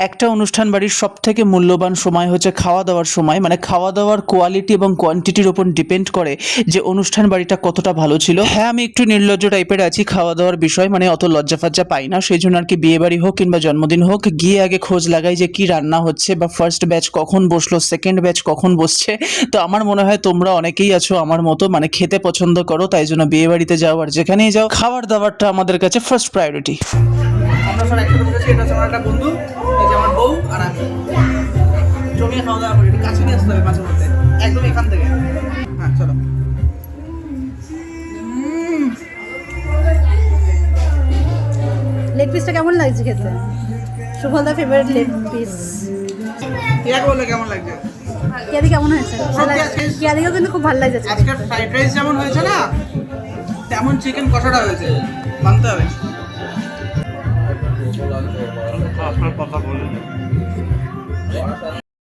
একটা অনুষ্ঠান বাড়ির সবথেকে মূল্যবান সময় হচ্ছে খাওয়া দাওয়ার সময়। মানে খাওয়া দাওয়ার কোয়ালিটি এবং কোয়ান্টিটির ওপর ডিপেন্ড করে যে অনুষ্ঠান বাড়িটা কতটা ভালো ছিল। হ্যাঁ, আমি একটু নির্লজ্জ টাইপের আছি খাওয়া দাওয়ার বিষয়, মানে অত লজ্জা ফাজ্জা পাই না। সেই জন্য আর কি বিয়ে বাড়ি হোক কিংবা জন্মদিন হোক, গিয়ে আগে খোঁজ লাগাই যে কি রান্না হচ্ছে বা ফার্স্ট ব্যাচ কখন বসলো, সেকেন্ড ব্যাচ কখন বসছে। তো আমার মনে হয় তোমরা অনেকেই আছো আমার মতো, মানে খেতে পছন্দ করো, তাই জন্য বিয়ে বাড়িতে যাও আর যেখানেই যাও খাবার দাবারটা আমাদের কাছে ফার্স্ট প্রায়োরিটি। আমরা সব একসাথে বসেছি। এটা হচ্ছে আমার একটা বন্ধু, এই যে আমার বউ আর আমি জমিয়ে খাওয়া দাওয়া করি। একটু কাছে নিয়ে আসতে হবে মাঝে মধ্যে, একদম এখান থেকে। হ্যাঁ চলো। লেগ পিসটা কেমন লাগছে খেতে? সুফলদার ফেভারিট লেগ পিস। ইয়াকে বললে কেমন লাগছে? কেয়াদি কেমন হয়েছে? কেয়াদিকেও কিন্তু খুব ভালো লাগছে আজকের ফ্রাইড রাইস যেমন হয়েছে না, তেমন চিকেন কষাটা হয়েছে, মানতে হবে। আপনার কথা বলুন।